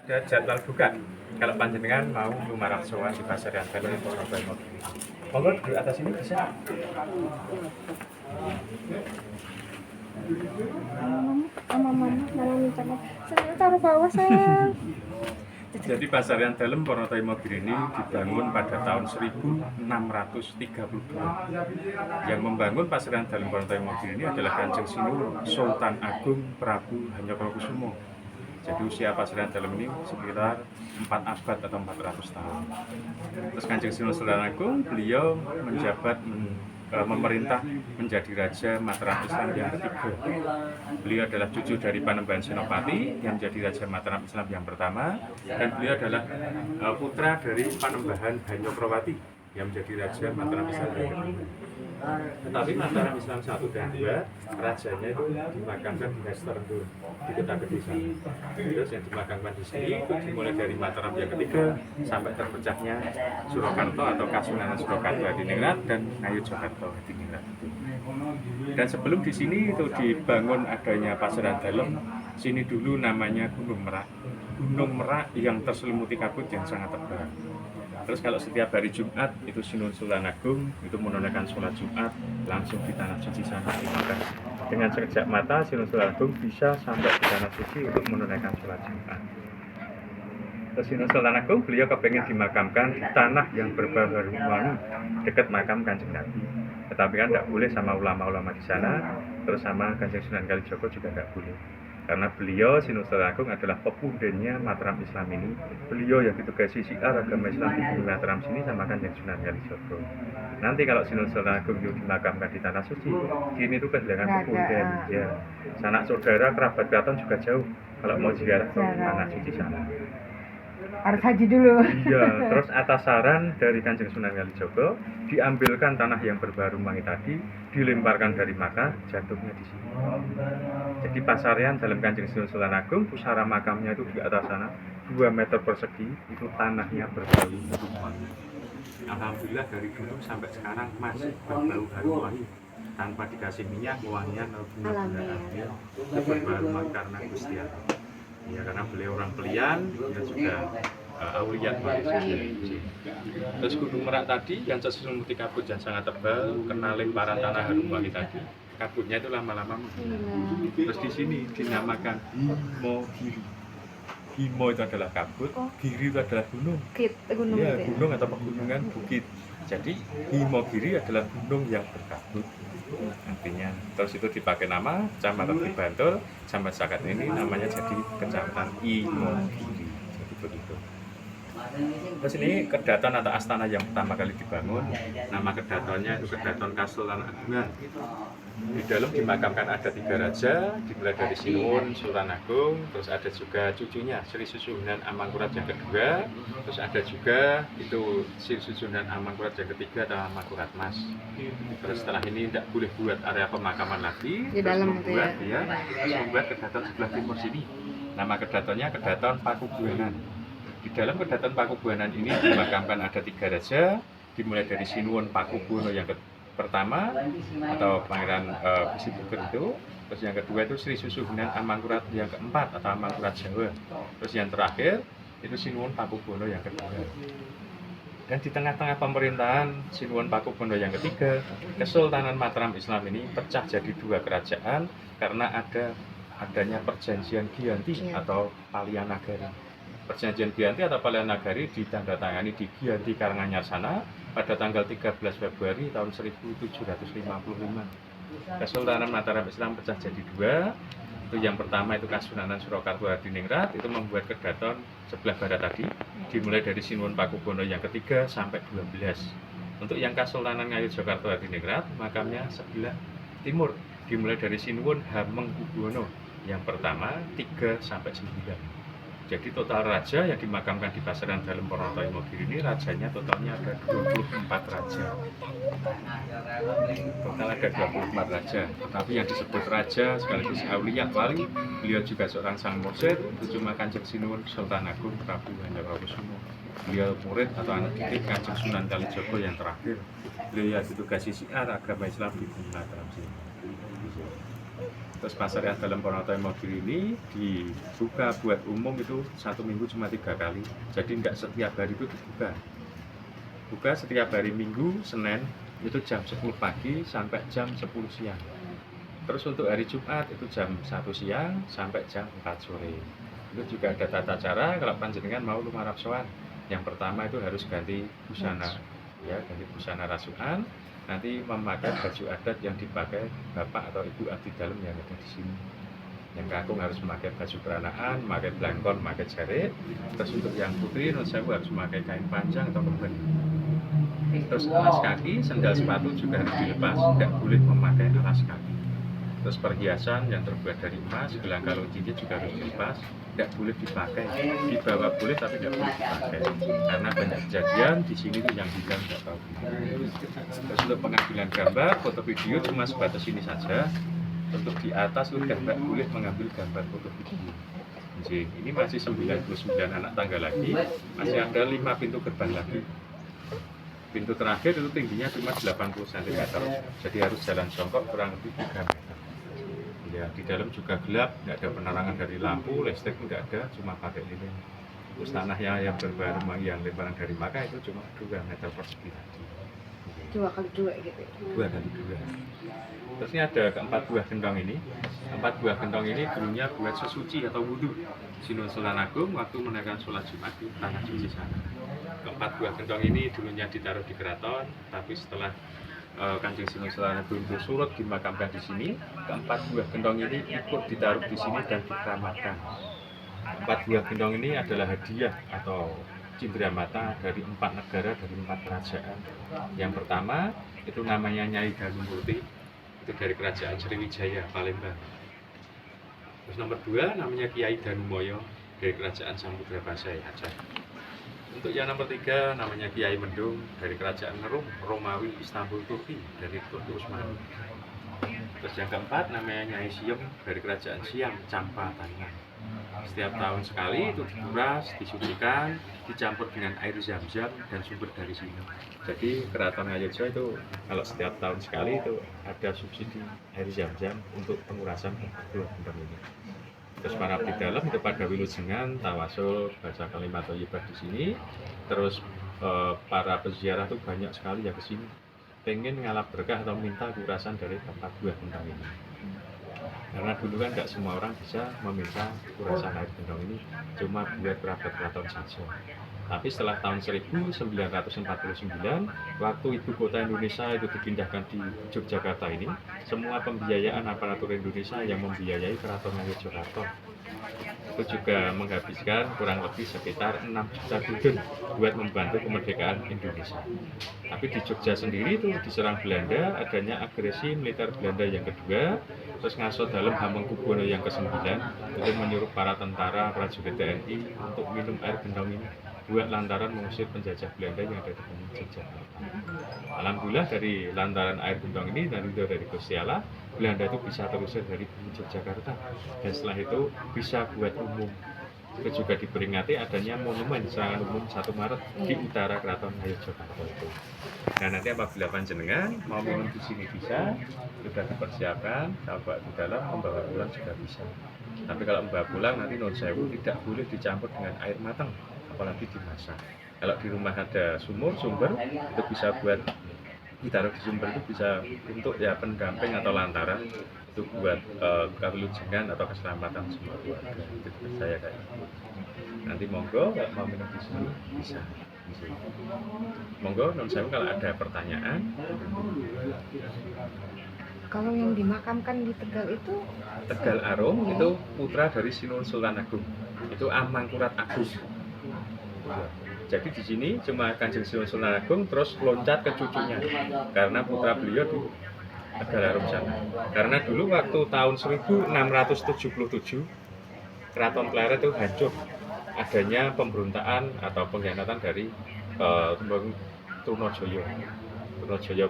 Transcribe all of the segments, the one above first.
ada jadwal buka. Kalau panjenengan mau lumarak sowan di pasar yang dalam Ponorogo ini. Monggo di atas ini bisa. Mama minta saya taruh bawah sayang. Jadi pasar yang dalam Ponorogo ini dibangun pada tahun 1632. Yang membangun pasar yang dalam Ponorogo ini adalah Kanjeng Sinur Sultan Agung Prabu Hanyokrokusumo. Jadi usia pasar yang dalam ini sekitar 4 abad atau 400 tahun. Terus Kanjeng Sinur Sultan Agung, beliau menjabat memerintah menjadi Raja Mataram Islam yang ketiga. Beliau adalah cucu dari Panembahan Senopati yang menjadi Raja Mataram Islam yang pertama, dan beliau adalah putra dari Panembahan Banyokrowati yang menjadi Raja Mataram Islam yang kedua. Tetapi Mataram Islam 1 dan 2, rajanya itu dimakamkan di Nesterendul, di Kota Gede sana. Terus yang dimakamkan di sini itu dimulai dari Mataram yang ketiga sampai terpecahnya Surakarta atau Kasunanan Surakarta di Ningrat dan Ngayogyakarta di Ningrat. Dan sebelum di sini itu dibangun adanya Pasaran Dalem, sini dulu namanya Gunung Merak. Gunung Merak yang terselimuti kabut yang sangat tebal. Terus kalau setiap hari Jumat itu Sinur Sultan Agung itu menunaikan sholat Jumat langsung di tanah suci sana dimakan. Dengan sekejap mata Sinur Sultan Agung bisa sampai di tanah suci untuk menunaikan sholat Jumat. Terus Sinur Sultan Agung beliau kepengen dimakamkan di tanah yang berbau harum wangi dekat makam Kanjeng Nabi. Tetapi kan tidak boleh sama ulama-ulama di sana, terus sama Kanjeng Sunan Kalijogo juga tidak boleh. Karena beliau Sinur Sultan Agung adalah pepundennya Mataram Islam ini. Beliau yang ditugasi syiar agama Islam di Bumi Mataram sini sama Kanjeng Sunan Kalijogo. Nanti kalau Sinur Sultan Agung itu dimakamkan di tanah suci, sini itu kehilangan pepunden. Ya, sanak saudara kerabat keraton juga jauh kalau mau ziarah ke tanah suci sana. Harus haji dulu. Iya, terus atas saran dari Kanjeng Sunan Kalijogo diambilkan tanah yang berbaru wangi tadi, dilemparkan dari Makkah, jatuhnya di sini. Jadi pasarian dalam Kanjeng Sultan Agung, pusara makamnya itu di atas sana 2 meter persegi, itu tanahnya berbau harum wangi. Alhamdulillah dari dulu sampai sekarang masih berbau harum wangi. Tanpa dikasih minyak, wangian alhamdulillah berbau wangi karena Gusti Allah. Ya, karena beliau orang pelian, dia juga aulia manusia. Terus Gunung Merak tadi yang terselimuti kabut yang sangat tebal, kena lemparan tanah harum wangi tadi, kabutnya itu lama-lama menghilang. Terus di sini dinamakan Himo Giri. Himo itu adalah kabut, Giri itu adalah gunung. Gunung Ya, gunung atau pegunungan bukit. Jadi Himo Giri adalah gunung yang berkabut. Artinya terus itu dipakai nama Kecamatan di Bantul sampai saat ini namanya jadi Kecamatan Imogiri. Jadi begitu. Terus ini kedaton atau astana yang pertama kali dibangun, nama kedatonnya itu Kedaton Kasultanan Agungan. Di dalam dimakamkan ada 3 raja, dimulai dari Sinun Sultan Agung, terus ada juga cucunya Sri Susuhunan Amangkurat yang kedua, terus ada juga itu Sri Susuhunan Amangkurat yang ketiga atau Amangkurat Mas. Terus setelah ini tidak boleh buat area pemakaman lagi, di terus dalam membuat terus membuat kedaton sebelah timur sini. Nama kedatonnya Kedaton Pakubuanan. Di dalam Kedaton Pakubuanan ini dimakamkan ada 3 raja, dimulai dari Sinuwun Pakubuwono yang pertama atau Pangeran Bisibuker itu, terus yang kedua itu Sri Susuhunan Amangkurat yang keempat atau Amangkurat Jawa, terus yang terakhir itu Sinuwun Pakubuwono yang kedua. Dan di tengah-tengah pemerintahan Sinuwun Pakubuwono yang ketiga, Kesultanan Mataram Islam ini pecah jadi 2 kerajaan karena adanya perjanjian Giyanti atau Palianagari. Perjanjian Giyanti atau Palianagari ditandatangani di Giyanti Karanganyar sana pada tanggal 13 Februari tahun 1755. Kesultanan Mataram Islam pecah jadi 2. Itu yang pertama itu Kasunanan Surakarta di Ningrat, itu membuat kedaton sebelah barat tadi, dimulai dari Sinuwun Pakubuwono yang ketiga sampai 12. Untuk yang Kesultanan Ngayogyakarta di Ningrat, makamnya sebelah timur, dimulai dari Sinuwun Hamengkubuwono yang pertama 3 sampai 9. Jadi total raja yang dimakamkan di Pasaran Dalem Ponorogo Imogiri ini rajanya totalnya ada 24 raja. Total ada 24 raja. Tetapi yang disebut raja sekaligus aulia wali, beliau juga seorang sang mursyid, itu cuma Kanjeng Sinuwun Sultan Agung Prabu Hanyokrokusumo. Beliau murid atau anak didik Kanjeng Sunan Kalijogo yang terakhir. Beliau ditugasi syiar agama Islam di Bumi Mataram sini. Terus pasar yang dalam Purwonoto Imogiri ini dibuka buat umum itu 1 minggu cuma 3 kali. Jadi nggak setiap hari itu dibuka. Buka setiap hari Minggu, Senin itu jam 10 pagi sampai jam 10 siang. Terus untuk hari Jumat itu jam 1 siang sampai jam 4 sore. Itu juga ada tata cara kalau panjenengan mau lumarap sowan. Yang pertama itu harus ganti busana, ya ganti busana rasukan. Nanti memakai baju adat yang dipakai bapak atau ibu abdi dalam yang ada di sini. Yang kakung harus memakai baju peranaan, memakai blangkon, memakai jarit. Terus untuk yang putri, non sewu harus memakai kain panjang atau kemben. Terus alas kaki, sendal sepatu juga harus dilepas, tidak boleh memakai alas kaki. Terus perhiasan yang terbuat dari emas, gelang kalung cincin juga harus dilepas, tidak boleh dipakai. Dibawa boleh tapi tidak boleh dipakai. Karena banyak kejadian di sini tuh yang bilang tidak tahu. Terus untuk pengambilan gambar, foto video cuma sebatas ini saja. Untuk di atas sudah tidak boleh mengambil gambar foto video. Jadi, ini masih 99 anak tangga lagi, masih ada 5 pintu gerbang lagi. Pintu terakhir itu tingginya cuma 80 cm, jadi harus jalan jongkok kurang lebih 3 meter. Ya, di dalam juga gelap, tidak ada penerangan dari lampu, listrik tidak ada, cuma pakai lilin. Terus tanahnya yang berbareng yang lebaran dari Makkah itu cuma 2 meter persegi. 2 kali 2 gitu. 2 kali 2. Terus ini ada keempat buah gentong ini. 4 buah gentong ini dulunya buat sesuci atau wudhu. Sinun Sultan Agung waktu menaikkan sholat Jumat di tanah suci sana. Keempat buah gentong ini dulunya ditaruh di keraton, tapi setelah Kanjeng Sinun Sultan Agung itu surut dimakamkan di sini, keempat buah gentong ini ikut ditaruh di sini dan dikeramatkan. 4 buah gentong ini adalah hadiah atau cindera mata dari 4 negara, dari 4 kerajaan. Yang pertama itu namanya Nyai Danumurti, itu dari kerajaan Sriwijaya, Palembang. Terus nomor 2 namanya Kiai Danumoyo dari kerajaan Samudra Pasai, Aceh. Untuk yang nomor 3 namanya Kiai Mendung dari kerajaan Rum, Romawi, Istanbul, Turki, dari Turki Utsmani. Terus yang keempat namanya Nyai Siem dari kerajaan Siam, Campa, Thailand. Setiap tahun sekali itu dikuras, disucikan, dicampur dengan air zam-zam dan sumber dari sini. Jadi Keraton Ngayogyakarta itu kalau setiap tahun sekali itu ada subsidi air zam-zam untuk pengurasan buah gentong ini. Terus para abdi dalam itu pada wilujengan, tawasul, baca kalimat thayyibah di sini. Terus para peziarah itu banyak sekali yang ke sini pengen ngalap berkah atau minta kurasan dari tempat buah gentong ini. Karena dulu kan nggak semua orang bisa meminta kurasan air gentong ini, cuma buat kerabat keraton saja. Tapi setelah tahun 1949, waktu ibu kota Indonesia itu dipindahkan di Yogyakarta ini, semua pembiayaan aparatur Indonesia yang membiayai Keraton Ngayogyakarta itu juga menghabiskan kurang lebih sekitar 6 juta gulden buat membantu kemerdekaan Indonesia. Tapi di Jogja sendiri itu diserang Belanda, adanya agresi militer Belanda yang kedua, terus Ngaso Dalem Hamengkubuwono yang ke-9 itu menyuruh para tentara prajurit TNI untuk minum air gentong ini buat lantaran mengusir penjajah Belanda yang ada di Yogyakarta. Alhamdulillah dari lantaran air gentong ini dari Gusti Allah, Belanda itu bisa terusir dari Yogyakarta dan setelah itu bisa buat umum. Itu juga diperingati adanya monumen serangan umum 1 Maret di utara Keraton Ngayogyakarta itu. Nah nanti apabila panjenengan mau minum di sini bisa, sudah dipersiapkan, kalau bawa di dalam, membawa pulang juga bisa. Tapi kalau membawa pulang nanti non sewu tidak boleh dicampur dengan air matang, apalagi dimasak. Kalau di rumah ada sumber itu bisa buat ditaruh di sumber itu bisa untuk ya pendamping atau lantaran itu buat kelujengan atau keselamatan semua keluarga. Itu saya kayak gitu. Nanti monggo kalau mau minum di sini bisa. Monggo non sewu kalau ada pertanyaan. Kalau yang dimakamkan di Tegal itu Tegal Arum itu putra dari Sinun Sultan Agung. Itu Amangkurat Agung. Jadi di sini cuma Kanjeng Sinun Sultan Agung terus loncat ke cucunya karena putra beliau di Tegal Arum sana. Karena dulu waktu tahun 1677 Keraton Pleret itu hancur. Adanya pemberontakan atau pengkhianatan dari Trunojoyo. Trunojoyo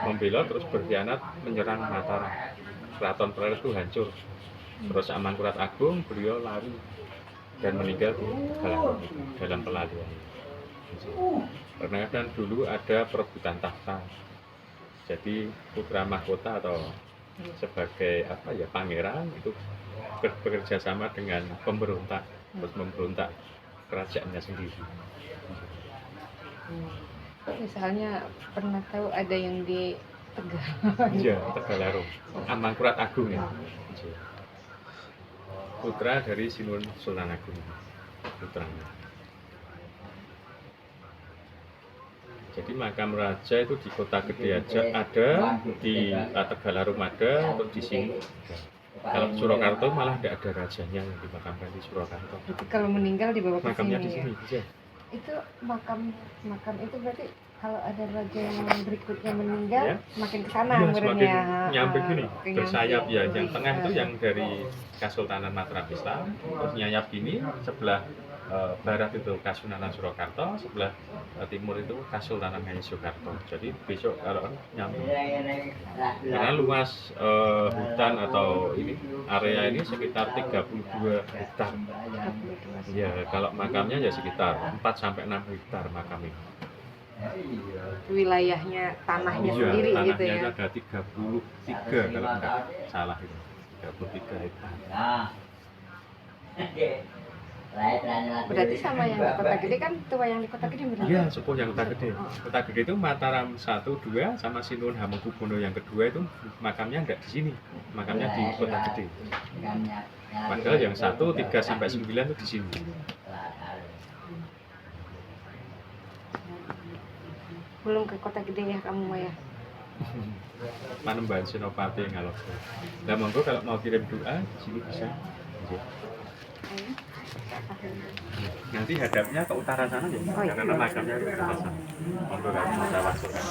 membela terus berkhianat menyerang Mataram. Keraton Pleret itu hancur. Terus Amangkurat Agung beliau lari dan meninggal di dalam pelaluan. Karena kan dulu ada perebutan tahta. Jadi putra mahkota atau sebagai apa ya, pangeran itu bekerja sama dengan pemberontak, terus memberontak kerajaannya sendiri. Misalnya pernah tahu ada yang di Tegal. Iya, Tegalarung, Amangkurat Agung ya. Putra dari Sinun Sultan Agung, putranya. Jadi makam raja itu di Kota Gede aja ada, di Tegalarung ada, untuk di sini. Kalau Surakarta malah tidak ada rajanya yang dimakamkan di Surakarta. Berarti kalau meninggal dibawa ke Makamnya di sini ya. sini, iya. Itu makam itu berarti kalau ada raja yang berikutnya meninggal Ya. makin ke sana Iya, umurnya. semakin nyampe gini, Makin bersayap nyampe. ya. Yang tengah itu yang dari Kasultanan Mataram Islam, terus nyayap gini, sebelah barat itu Kasunanan Surakarta, sebelah timur itu Kasultanan Ngayogyakarta. Jadi besok kalau nyampe, karena luas hutan atau ini area ini sekitar 32 hektar. Ya, kalau makamnya ya sekitar 4 sampai 6 hektar makam ini. Wilayahnya tanahnya Iya, sendiri tanahnya gitu ya. itu ada 33 kalau enggak salah itu. 33 hektar. Berarti sama yang di Kota Gede kan tua yang di Kota Gede berarti. Iya, sepuh yang Kota Gede. Kota Gede itu Mataram 1, 2 sama Sinun Hamengkubuwono yang kedua itu makamnya enggak di sini. Makamnya di Kota Gede. Padahal yang 1, 3 sampai 9 itu di sini. Belum ke Kota Gede ya kamu ya. Panembahan Senopati Ngalogo. Nah, monggo kalau mau kirim doa di sini bisa. Iya. Nanti hadapnya ke utara sana ya, Oh, iya. karena makamnya ke utara sana. Monggo kalau mau masukkan.